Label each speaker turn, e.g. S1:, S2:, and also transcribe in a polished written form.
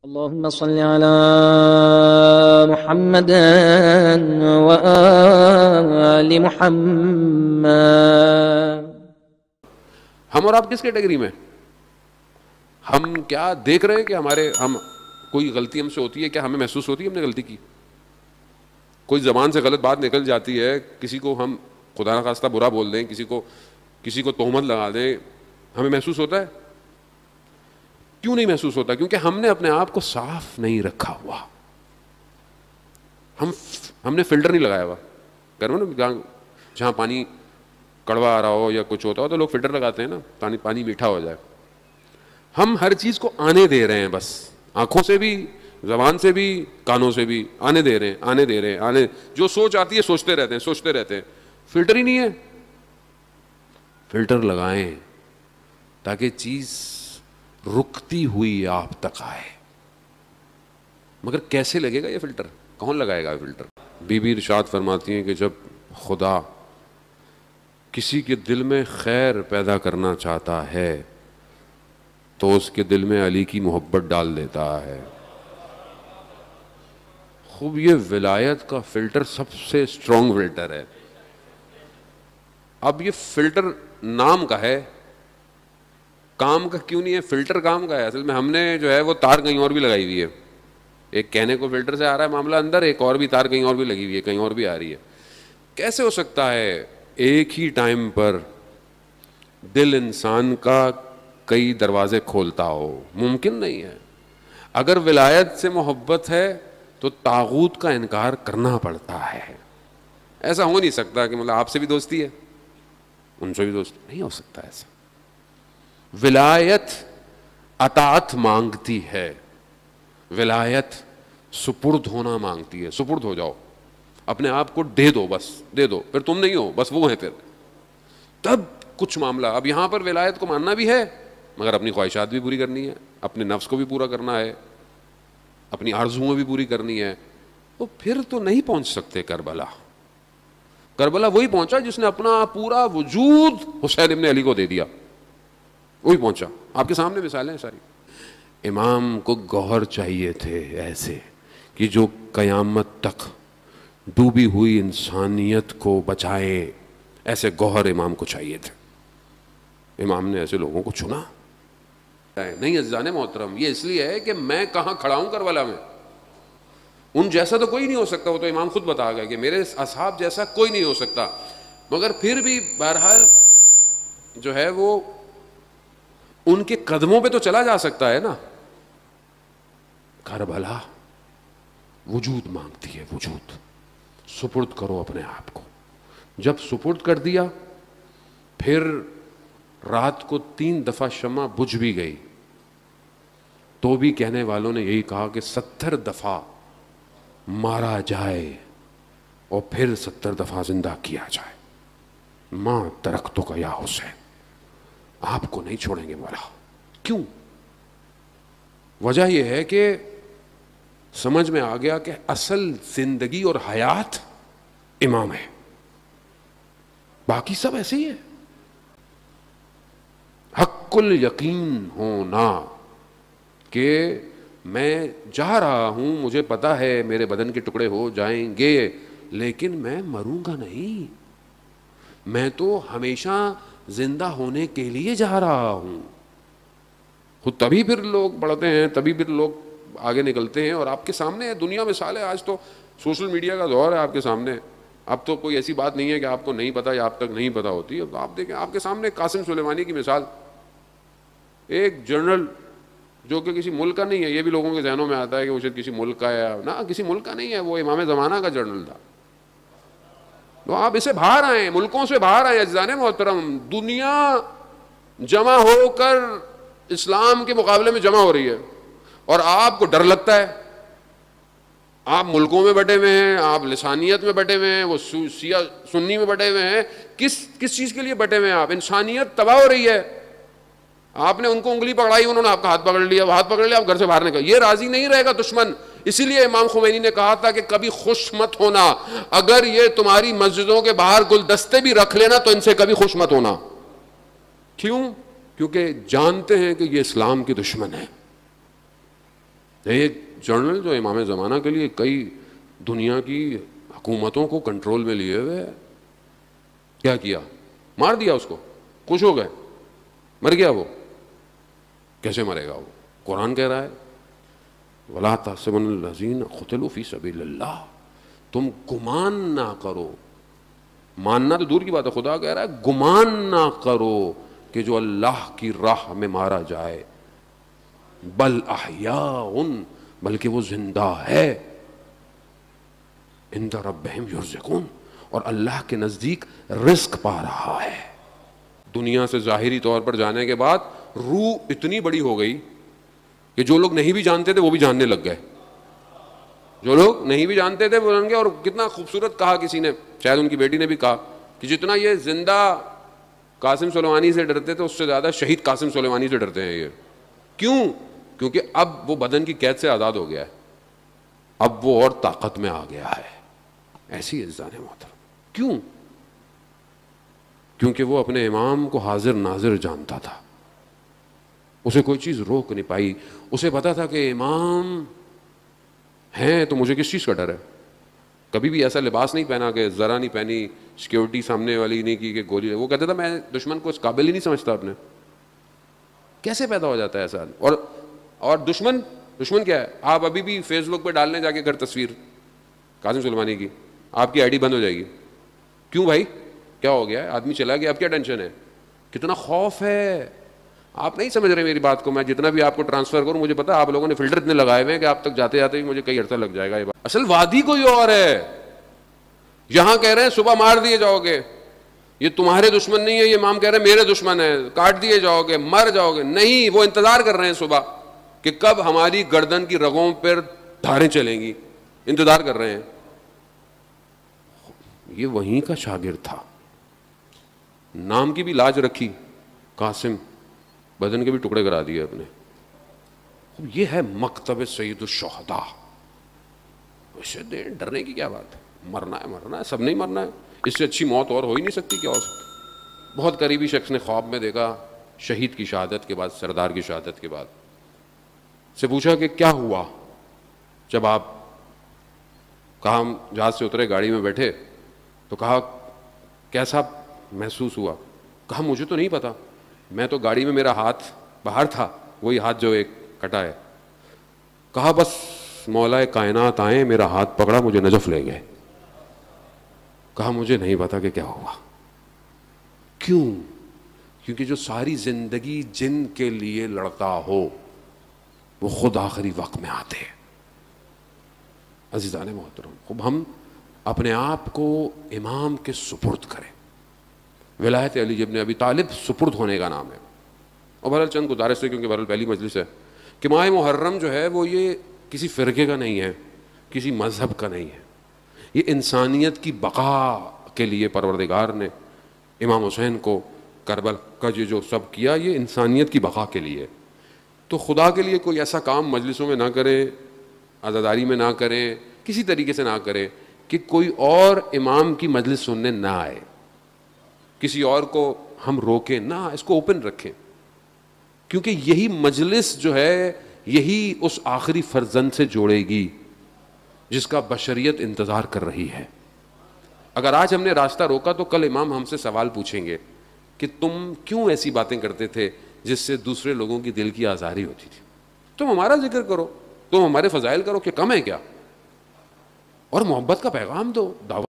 S1: اللهم صل على محمد وآل محمد.
S2: ہم اور آپ کس کیٹیگری میں؟ ہم کیا دیکھ رہے ہیں کہ ہم کوئی غلطی ہم سے ہوتی ہے؟ کیا ہمیں محسوس ہوتی ہے ہم نے غلطی کی؟ کوئی زبان سے غلط بات نکل جاتی ہے، کسی کو ہم خدا نخواستہ برا بول دیں، کسی کو تہمت لگا دیں، ہمیں محسوس ہوتا ہے؟ کیوں نہیں محسوس ہوتا؟ کیونکہ ہم نے اپنے آپ کو صاف نہیں رکھا ہوا. ہم نے فلٹر نہیں لگایا ہوا. گھر میں نا جہاں پانی کڑوا آ رہا ہو یا کچھ ہوتا ہو تو لوگ فلٹر لگاتے ہیں نا، پانی میٹھا ہو جائے. ہم ہر چیز کو آنے دے رہے ہیں، بس آنکھوں سے بھی، زبان سے بھی، کانوں سے بھی آنے دے رہے ہیں. جو سوچ آتی ہے سوچتے رہتے ہیں. فلٹر ہی نہیں ہے. فلٹر لگائیں تاکہ چیز رکتی ہوئی آپ تک آئے. مگر کیسے لگے گا یہ فلٹر؟ کون لگائے گا یہ فلٹر؟ بی بی ارشاد فرماتی ہیں کہ جب خدا کسی کے دل میں خیر پیدا کرنا چاہتا ہے تو اس کے دل میں علی کی محبت ڈال دیتا ہے. خوب، یہ ولایت کا فلٹر سب سے اسٹرانگ فلٹر ہے. اب یہ فلٹر نام کا ہے، کام کا کیوں نہیں ہے؟ فلٹر کام کا ہے. اصل میں ہم نے جو ہے وہ تار کہیں اور بھی لگائی ہوئی ہے. ایک کہنے کو فلٹر سے آ رہا ہے معاملہ اندر، ایک اور بھی تار کہیں اور بھی لگی ہوئی ہے، کہیں اور بھی آ رہی ہے. کیسے ہو سکتا ہے ایک ہی ٹائم پر دل انسان کا کئی دروازے کھولتا ہو؟ ممکن نہیں ہے. اگر ولایت سے محبت ہے تو طاغوت کا انکار کرنا پڑتا ہے. ایسا ہو نہیں سکتا کہ مطلب آپ سے بھی دوستی ہے ان سے بھی دوستی نہیں ہو سکتا. ایسا ولایت اطاعت مانگتی ہے، ولایت سپرد ہونا مانگتی ہے. سپرد ہو جاؤ، اپنے آپ کو دے دو، بس دے دو. پھر تم نہیں ہو، بس وہ ہیں. پھر تب کچھ معاملہ. اب یہاں پر ولایت کو ماننا بھی ہے مگر اپنی خواہشات بھی پوری کرنی ہے، اپنے نفس کو بھی پورا کرنا ہے، اپنی آرزوؤں بھی پوری کرنی ہے. تو پھر تو نہیں پہنچ سکتے کربلا. کربلا وہی پہنچا جس نے اپنا پورا وجود حسین ابن علی کو دے دیا، وہی پہنچا. آپ کے سامنے مثالیں ہیں ساری. امام کو گوہر چاہیے تھے ایسے کہ جو قیامت تک ڈوبی ہوئی انسانیت کو بچائے. ایسے گوہر امام کو چاہیے تھے. امام نے ایسے لوگوں کو چنا نہیں. عزیزان محترم، یہ اس لیے ہے کہ میں کہاں کھڑا ہوں کربلا میں. ان جیسا تو کوئی نہیں ہو سکتا. وہ تو امام خود بتا گئے کہ میرے اصحاب جیسا کوئی نہیں ہو سکتا. مگر پھر بھی بہرحال جو ہے وہ ان کے قدموں پہ تو چلا جا سکتا ہے نا. کربلا وجود مانگتی ہے، وجود. سپرد کرو اپنے آپ کو. جب سپرد کر دیا پھر رات کو 3 دفعہ شمع بجھ بھی گئی تو بھی کہنے والوں نے یہی کہا کہ 70 دفعہ مارا جائے اور پھر 70 دفعہ زندہ کیا جائے. ماں درختوں کا یا حسین، آپ کو نہیں چھوڑیں گے مولا. کیوں؟ وجہ یہ ہے کہ سمجھ میں آ گیا کہ اصل زندگی اور حیات امام ہے، باقی سب ایسے ہی ہے. حق الیقین ہونا کہ میں جا رہا ہوں، مجھے پتا ہے میرے بدن کے ٹکڑے ہو جائیں گے لیکن میں مروں گا نہیں. میں تو ہمیشہ زندہ ہونے کے لیے جا رہا ہوں. خود تبھی پھر لوگ بڑھتے ہیں، تبھی پھر لوگ آگے نکلتے ہیں. اور آپ کے سامنے ہے دنیا مثال ہے. آج تو سوشل میڈیا کا دور ہے آپ کے سامنے. اب تو کوئی ایسی بات نہیں ہے کہ آپ کو نہیں پتا یا آپ تک نہیں پتا ہوتی. اب آپ دیکھیں آپ کے سامنے قاسم سلیمانی کی مثال، ایک جنرل جو کہ کسی ملک کا نہیں ہے. یہ بھی لوگوں کے ذہنوں میں آتا ہے کہ وہ شاید کسی ملک کا ہے. نہ، کسی ملک کا نہیں ہے، وہ امام زمانہ کا جنرل تھا. تو آپ اسے باہر آئیں، ملکوں سے باہر آئیں. عزیزان محترم، دنیا جمع ہو کر اسلام کے مقابلے میں جمع ہو رہی ہے اور آپ کو ڈر لگتا ہے. آپ ملکوں میں بٹے ہوئے ہیں، آپ لسانیت میں بٹے ہوئے ہیں، وہ شیعہ سنی میں بٹے ہوئے ہیں. کس چیز کے لیے بٹے ہوئے ہیں آپ؟ انسانیت تباہ ہو رہی ہے. آپ نے ان کو انگلی پکڑائی، انہوں نے آپ کا ہاتھ پکڑ لیا، ہاتھ پکڑ لیا، آپ گھر سے باہر نکل. یہ راضی نہیں رہے گا دشمن. اسی لیے امام خمینی نے کہا تھا کہ کبھی خوش مت ہونا. اگر یہ تمہاری مسجدوں کے باہر گلدستے بھی رکھ لینا تو ان سے کبھی خوش مت ہونا. کیوں؟ کیونکہ جانتے ہیں کہ یہ اسلام کے دشمن ہے. ایک جنرل جو امام زمانہ کے لیے کئی دنیا کی حکومتوں کو کنٹرول میں لیے ہوئے، کیا کیا؟ مار دیا اس کو، خوش ہو گئے، مر گیا وہ. کیسے مرے گا وہ؟ قرآن کہہ رہا ہے وَلَا تَحْسَبَنَّ الَّذِينَ قُتِلُوا فِي سَبِيلِ اللَّهِ، تم گمان نہ کرو، ماننا تو دور کی بات ہے، خدا کہہ رہا ہے گمان نہ کرو کہ جو اللہ کی راہ میں مارا جائے، بل احیاء، بلکہ وہ زندہ ہے، عند ربہم یرزقون، اور اللہ کے نزدیک رزق پا رہا ہے. دنیا سے ظاہری طور پر جانے کے بعد روح اتنی بڑی ہو گئی کہ جو لوگ نہیں بھی جانتے تھے وہ بھی جاننے لگ گئے، جو لوگ نہیں بھی جانتے تھے وہ جان گئے. اور کتنا خوبصورت کہا کسی نے، شاید ان کی بیٹی نے بھی کہا کہ جتنا یہ زندہ قاسم سلیمانی سے ڈرتے تھے اس سے زیادہ شہید قاسم سلیمانی سے ڈرتے ہیں یہ. کیوں؟ کیونکہ اب وہ بدن کی قید سے آزاد ہو گیا ہے، اب وہ اور طاقت میں آ گیا ہے. ایسی عزیزان محترم. کیوں؟ کیونکہ وہ اپنے امام کو حاضر ناظر جانتا تھا، اسے کوئی چیز روک نہیں پائی. اسے پتا تھا کہ امام ہیں تو مجھے کس چیز کا ڈر ہے. کبھی بھی ایسا لباس نہیں پہنا کہ ذرا نہیں پہنی، سیکیورٹی سامنے والی نہیں کی کہ گولی. وہ کہتا تھا میں دشمن کو اس قابل ہی نہیں سمجھتا اپنے. کیسے پیدا ہو جاتا ہے ایسا؟ اور دشمن کیا ہے؟ آپ ابھی بھی فیس بک پہ ڈالنے جا کے گھر تصویر قاسم سلیمانی کی، آپ کی آئی ڈی بند ہو جائے گی. کیوں بھائی؟ کیا ہو گیا ہے؟ آدمی چلا گیا، اب کیا ٹینشن ہے؟ کتنا خوف ہے. آپ نہیں سمجھ رہے میری بات کو. میں جتنا بھی آپ کو ٹرانسفر کروں، مجھے پتا آپ لوگوں نے فلٹر اتنے لگائے ہوئے ہیں کہ آپ تک جاتے جاتے بھی مجھے کئی عرصہ لگ جائے گا. یہ بات اصل وادی کوئی اور ہے. یہاں کہہ رہے ہیں صبح مار دیے جاؤ گے، یہ تمہارے دشمن نہیں ہے. یہ امام کہہ رہے ہیں میرے دشمن ہے، کاٹ دیے جاؤ گے، مر جاؤ گے. نہیں، وہ انتظار کر رہے ہیں صبح کہ کب ہماری گردن کی رگوں پر دھاریں چلیں گی. انتظار کر رہے ہیں. یہ وہیں کا شاگرد تھا، نام کی بھی لاج رکھی قاسم، بدن کے بھی ٹکڑے کرا دیے اپنے. یہ ہے مکتب سید الشہداء. اسے ڈرنے کی کیا بات ہے؟ مرنا ہے مرنا ہے، سب نہیں مرنا ہے. اس سے اچھی موت اور ہو ہی نہیں سکتی. کیا ہو سکتی؟ بہت قریبی شخص نے خواب میں دیکھا شہید کی شہادت کے بعد، سردار کی شہادت کے بعد. سے پوچھا کہ کیا ہوا جب آپ کہا ہم جہاز سے اترے، گاڑی میں بیٹھے تو کہا کیسا محسوس ہوا؟ کہا مجھے تو نہیں پتا، میں تو گاڑی میں میرا ہاتھ باہر تھا، وہی ہاتھ جو ایک کٹا ہے. کہا بس مولا کائنات آئے، میرا ہاتھ پکڑا، مجھے نجف لے گئے. کہا مجھے نہیں پتا کہ کیا ہوا. کیوں؟ کیونکہ جو ساری زندگی جن کے لیے لڑتا ہو وہ خود آخری وقت میں آتے ہیں. عزیزان محترم، خوب ہم اپنے آپ کو امام کے سپرد کریں. ولایت علی ابن ابی طالب سپرد ہونے کا نام ہے. اور بہرحال چند گزارش سے، کیونکہ بہرحال پہلی مجلس ہے، کہ ماہ محرم جو ہے وہ یہ کسی فرقے کا نہیں ہے، کسی مذہب کا نہیں ہے. یہ انسانیت کی بقا کے لیے پروردگار نے امام حسین کو کربلا کا جو سب کیا، یہ انسانیت کی بقا کے لیے. تو خدا کے لیے کوئی ایسا کام مجلسوں میں نہ کریں، عزاداری میں نہ کریں، کسی طریقے سے نہ کریں کہ کوئی اور امام کی مجلس سننے نہ آئے، کسی اور کو ہم روکیں نہ، اس کو اوپن رکھیں. کیونکہ یہی مجلس جو ہے یہی اس آخری فرزند سے جوڑے گی جس کا بشریت انتظار کر رہی ہے. اگر آج ہم نے راستہ روکا تو کل امام ہم سے سوال پوچھیں گے کہ تم کیوں ایسی باتیں کرتے تھے جس سے دوسرے لوگوں کی دل کی آزاری ہوتی تھی. تم ہمارا ذکر کرو، تم ہمارے فضائل کرو، کہ کم ہے کیا؟ اور محبت کا پیغام دو، دعوت